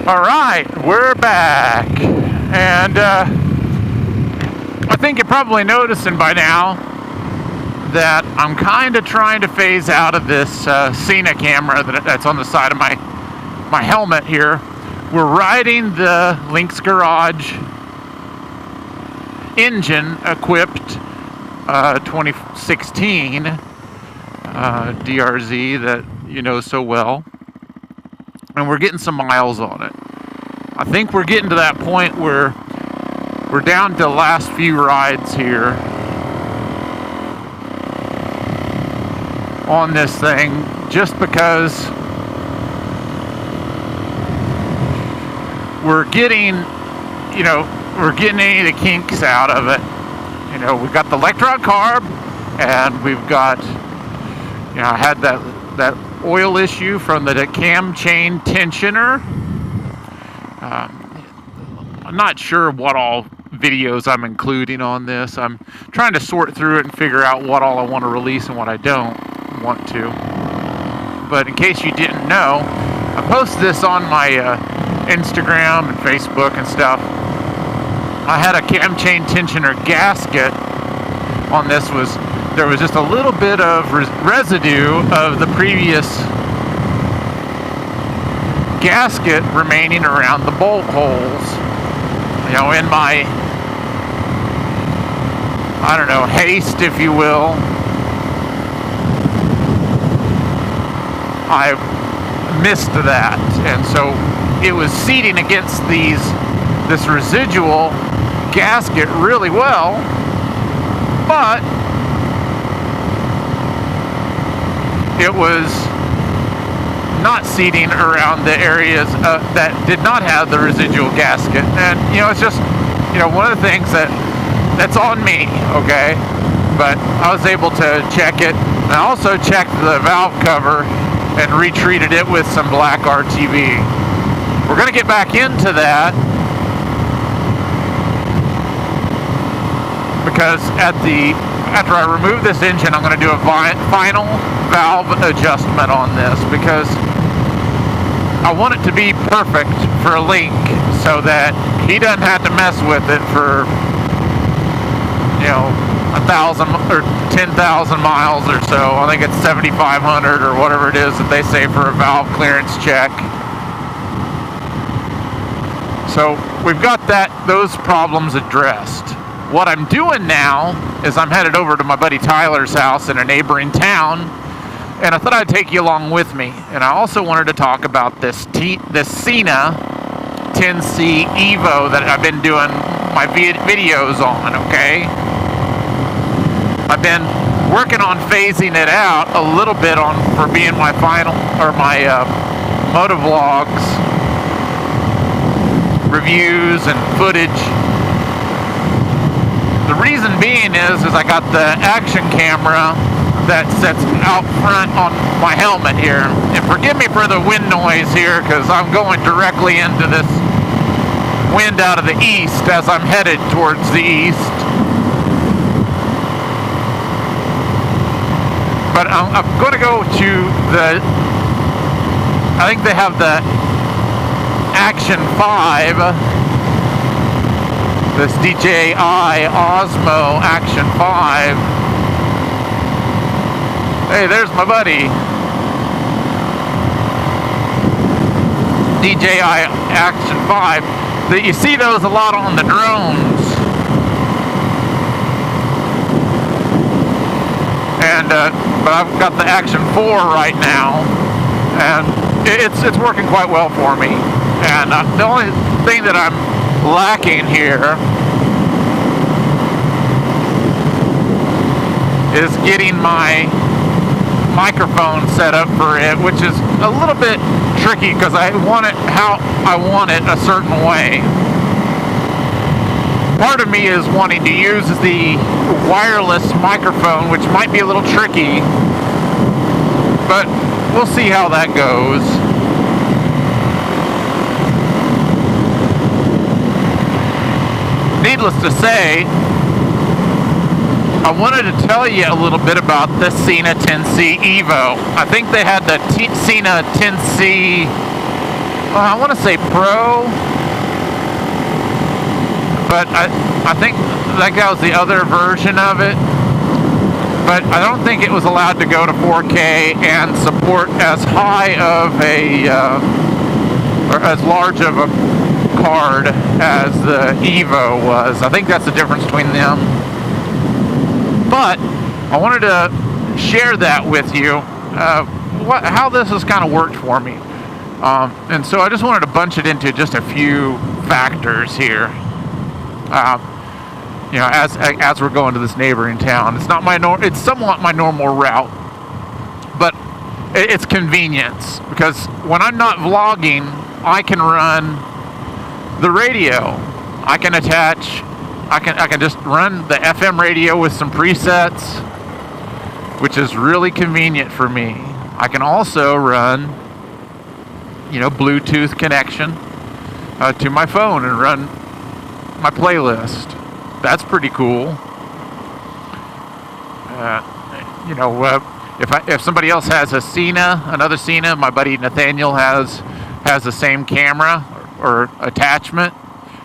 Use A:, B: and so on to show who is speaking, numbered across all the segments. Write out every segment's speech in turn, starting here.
A: Alright, we're back. And I think you're probably noticing by now that I'm kind of trying to phase out of this Sena camera that's on the side of my helmet here. We're riding the Lynx Garage engine equipped 2016 DRZ that you know so well. And we're getting some miles on it. I think we're getting to that point where we're down to the last few rides here on this thing, just because we're getting any of the kinks out of it. You know, we've got the electron carb, and we've got, I had that oil issue from the cam chain tensioner. I'm not sure what all videos I'm including on this. I'm trying to sort through it and figure out what all I want to release and what I don't want to. But in case you didn't know, I post this on my Instagram and Facebook and stuff. I had a cam chain tensioner gasket on this. There was just a little bit of residue of the previous gasket remaining around the bolt holes. You know, in my, I don't know, haste, if you will, I missed that. And so it was seating against this residual gasket really well, but it was not seating around the areas that did not have the residual gasket. And it's just one of the things that's on me, okay? But I was able to check it. And I also checked the valve cover and retreated it with some black RTV. We're going to get back into that, because after I remove this engine, I'm going to do a final valve adjustment on this, because I want it to be perfect for Link, so that he doesn't have to mess with it for 1,000 or 10,000 miles or so. I think it's 7,500 or whatever it is that they say for a valve clearance check. So we've got those problems addressed. What I'm doing now is I'm headed over to my buddy Tyler's house in a neighboring town, and I thought I'd take you along with me. And I also wanted to talk about this Sena 10C Evo that I've been doing my videos on, okay? I've been working on phasing it out a little bit for being my motovlogs, reviews, and footage. The reason being is I got the action camera that sits out front on my helmet here. And forgive me for the wind noise here, because I'm going directly into this wind out of the east as I'm headed towards the east. But I'm going to go to I think they have the Action 5. This DJI Osmo Action 5. Hey, there's my buddy. DJI Action 5. You see those a lot on the drones. And but I've got the Action 4 right now, and it's working quite well for me. And the only thing that I'm lacking here is getting my microphone set up for it, which is a little bit tricky because I want it how I want it a certain way. Part of me is wanting to use the wireless microphone, which might be a little tricky, but we'll see how that goes. Needless to say, I wanted to tell you a little bit about the Sena 10C Evo. I think they had the Sena 10C I want to say Pro, but I think that was the other version of it. But I don't think it was allowed to go to 4K and support as high of a, or as large of a card as the Evo was. I think that's the difference between them. But I wanted to share that with you, how this has kind of worked for me. And so I just wanted to bunch it into just a few factors here. As we're going to this neighboring town, it's not it's somewhat my normal route, but it's convenience, because when I'm not vlogging, I can run the radio. I can just run the FM radio with some presets, which is really convenient for me. I can also run, Bluetooth connection to my phone and run my playlist. That's pretty cool. If somebody else has a Sena, another Sena, my buddy Nathaniel has the same camera or attachment,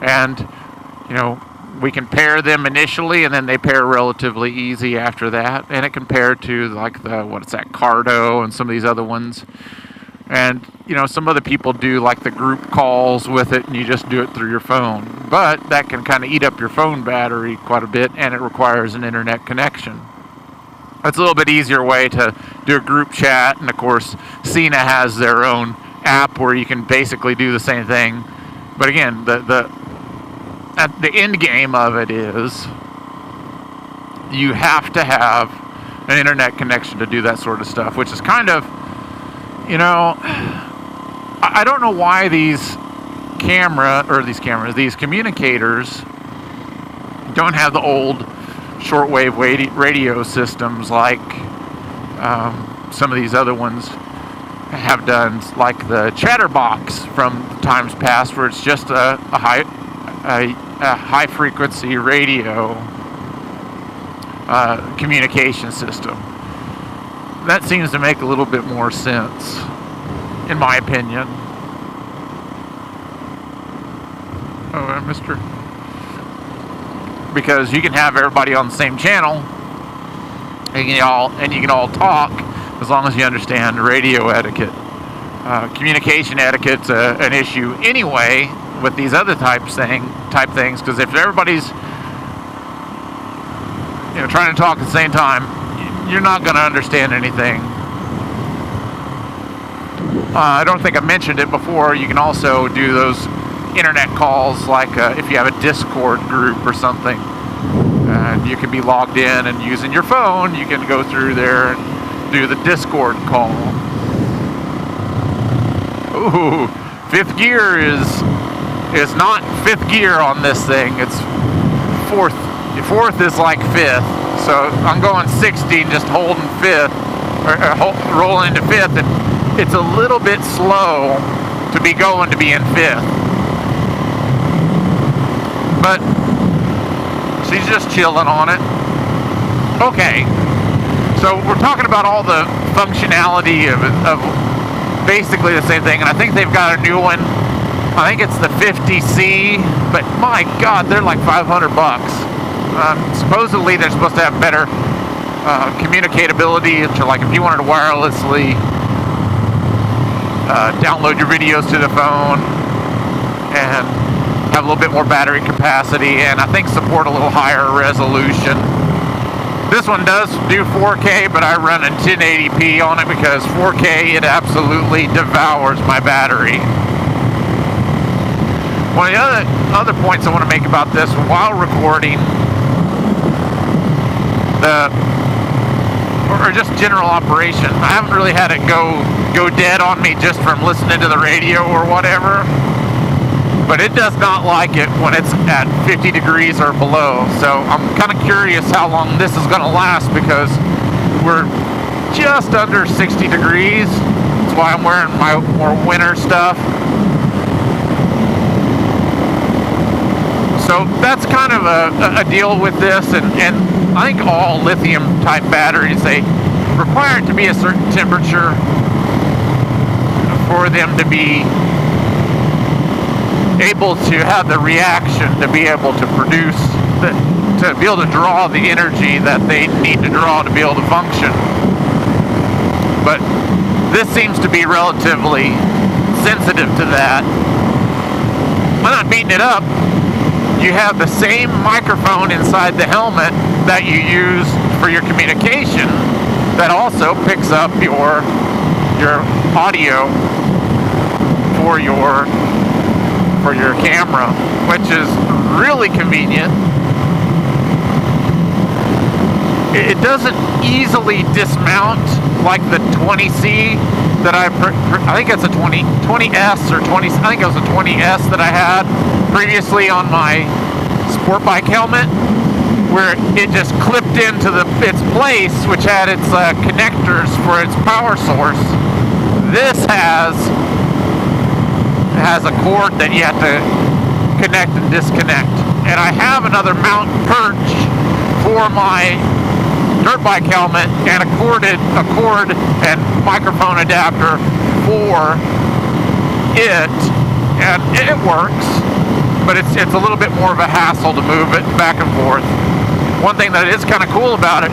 A: and we can pair them initially, and then they pair relatively easy after that, and it can pair to like Cardo and some of these other ones. And some other people do like the group calls with it, and you just do it through your phone. But that can kind of eat up your phone battery quite a bit, and it requires an internet connection. It's a little bit easier way to do a group chat, and of course Sena has their own app where you can basically do the same thing. But again, the end game of it is you have to have an internet connection to do that sort of stuff, which is kind of, I don't know why these communicators don't have the old shortwave radio systems like some of these other ones have done, like the Chatterbox from times past, where it's just a high frequency radio communication system. That seems to make a little bit more sense, in my opinion. Because you can have everybody on the same channel, and you can all talk as long as you understand radio etiquette. Communication etiquette's an issue anyway with these other type things, because if everybody's trying to talk at the same time, you're not going to understand anything. I don't think I mentioned it before. You can also do those internet calls, like if you have a Discord group or something, and you can be logged in, and using your phone you can go through there and do the Discord call. Ooh, fifth gear is not fifth gear on this thing. It's fourth. Fourth is like fifth. So I'm going 60, just holding fifth, or rolling into fifth, and it's a little bit slow to be in fifth. But she's just chilling on it. Okay, so we're talking about all the functionality of basically the same thing, and I think they've got a new one. I think it's the 50C, but my God, they're like $500. Supposedly they're supposed to have better communicatability, so like if you wanted to wirelessly download your videos to the phone and have a little bit more battery capacity, and I think support a little higher resolution. This one does do 4K, but I run in 1080p on it, because 4K, it absolutely devours my battery. One of the other points I want to make about this, while recording, or just general operation, I haven't really had it go dead on me just from listening to the radio or whatever, but it does not like it when it's at 50 degrees or below. So I'm kind of curious how long this is going to last, because we're just under 60 degrees. That's why I'm wearing my more winter stuff. So that's kind of a deal with this, and I think all lithium type batteries, they require it to be a certain temperature for them to be able to have the reaction to be able to produce, to be able to draw the energy that they need to draw to be able to function. But this seems to be relatively sensitive to that. I'm not beating it up. You have the same microphone inside the helmet that you use for your communication that also picks up your audio for your camera, which is really convenient. It doesn't easily dismount like the 20C that I think it's a 20S or 20, I think it was a 20S that I had previously on my sport bike helmet, where it just clipped into its place, which had its connectors for its power source. This has a cord that you have to connect and disconnect. And I have another mount perch for my dirt bike helmet and a cord and microphone adapter for it, and it works, but it's a little bit more of a hassle to move it back and forth. One thing that is kind of cool about it,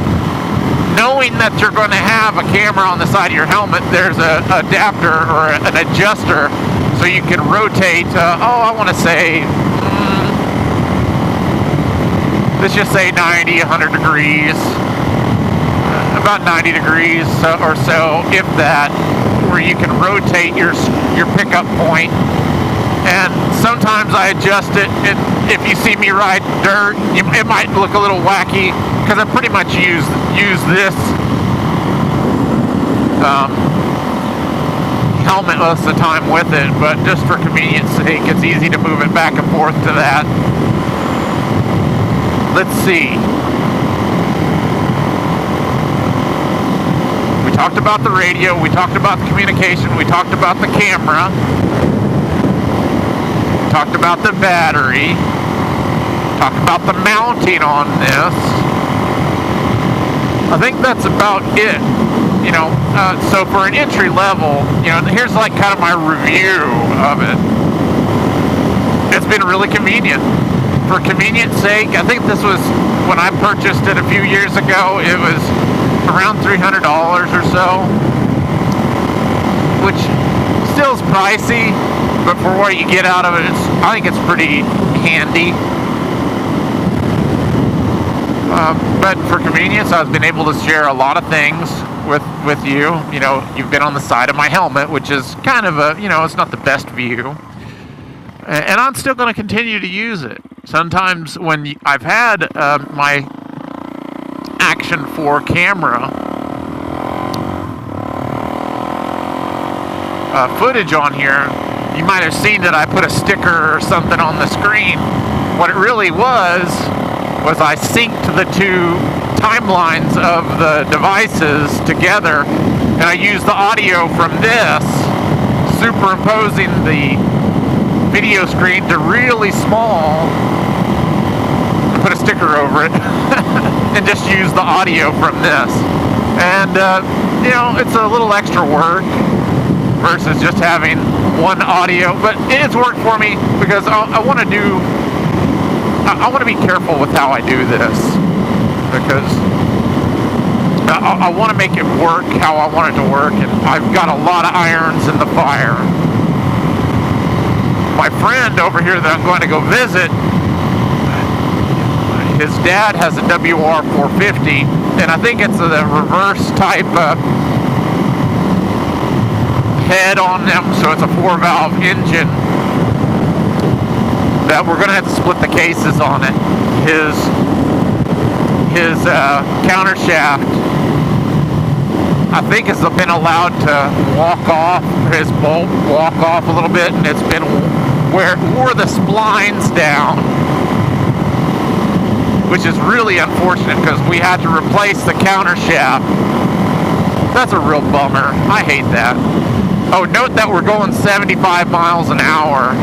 A: knowing that you're going to have a camera on the side of your helmet, there's an adapter or an adjuster, so you can rotate, I want to say, let's just say 90, 100 degrees, about 90 degrees or so, if that, where you can rotate your pickup point. And sometimes I adjust it, and if you see me ride dirt, it might look a little wacky, because I pretty much use this helmet most of the time with it, but just for convenience sake, it's easy to move it back and forth to that. Let's see. We talked about the radio, we talked about the communication, we talked about the camera, we talked about the battery, talked about the mounting on this. I think that's about it. So for an entry level, here's like kind of my review of it. It's been really convenient. For convenience sake, I think this was, when I purchased it a few years ago, it was around $300 or so, which still is pricey, but for what you get out of it, I think it's pretty handy. But for convenience, I've been able to share a lot of things with you. You've been on the side of my helmet, which is kind of it's not the best view. And I'm still going to continue to use it. Sometimes when I've had my Action 4 camera footage on here, you might have seen that I put a sticker or something on the screen. What it really was I synced the two timelines of the devices together, and I used the audio from this, superimposing the video screen to really small, and put a sticker over it, and just use the audio from this. And, it's a little extra work versus just having one audio, but it's worked for me because I want to be careful with how I do this, because I want to make it work how I want it to work, and I've got a lot of irons in the fire. My friend over here that I'm going to go visit, his dad has a WR450, and I think it's a reverse type head on them, so it's a 4-valve engine, that we're going to have to split the cases on it. His counter shaft, I think, has been allowed to walk off, his bolt walk off a little bit, and it's been where it wore the splines down, which is really unfortunate because we had to replace the counter shaft. That's a real bummer. I hate that. Oh, note that we're going 75 miles an hour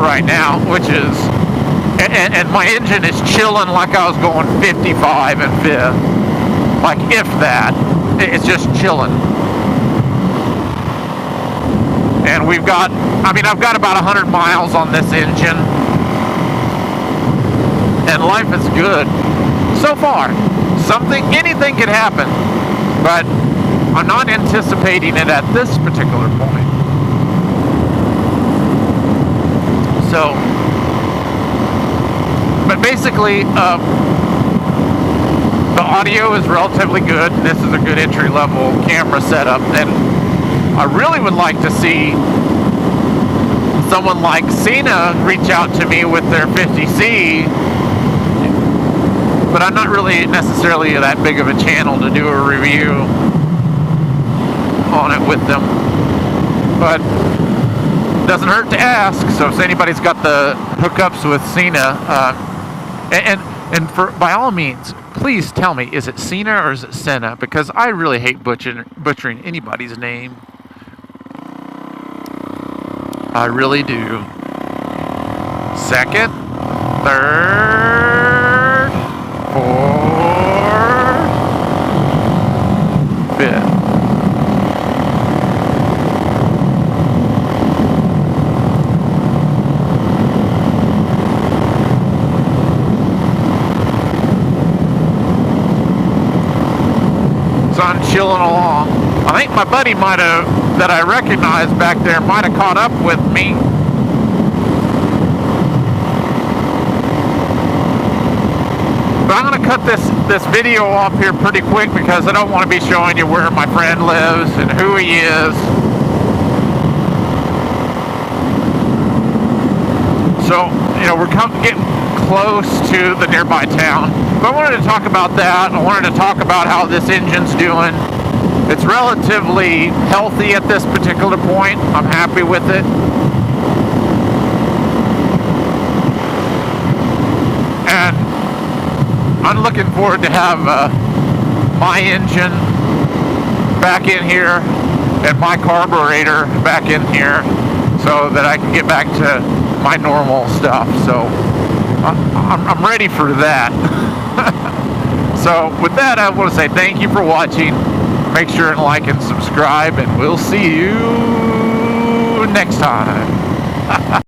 A: right now, which is, and my engine is chilling like I was going 55 and 5th, like if that, it's just chilling. And I've got about 100 miles on this engine, and life is good so far. Anything could happen, but I'm not anticipating it at this particular point. So, but basically, the audio is relatively good. This is a good entry-level camera setup, and I really would like to see someone like Sena reach out to me with their 50C, but I'm not really necessarily that big of a channel to do a review on it with them. But it doesn't hurt to ask. So if anybody's got the hookups with Sena, and for by all means, please tell me, is it Sena or is it Sena? Because I really hate butchering anybody's name. I really do. Second, third, fourth, fifth. So I'm chilling along. I think my buddy that I recognized back there might have caught up with me. But I'm going to cut this video off here pretty quick because I don't want to be showing you where my friend lives and who he is. So, we're getting close to the nearby town. But I wanted to talk about that. I wanted to talk about how this engine's doing. It's relatively healthy at this particular point. I'm happy with it. And I'm looking forward to have my engine back in here and my carburetor back in here so that I can get back to my normal stuff. So I'm ready for that. So with that, I want to say thank you for watching. Make sure and like and subscribe, and we'll see you next time.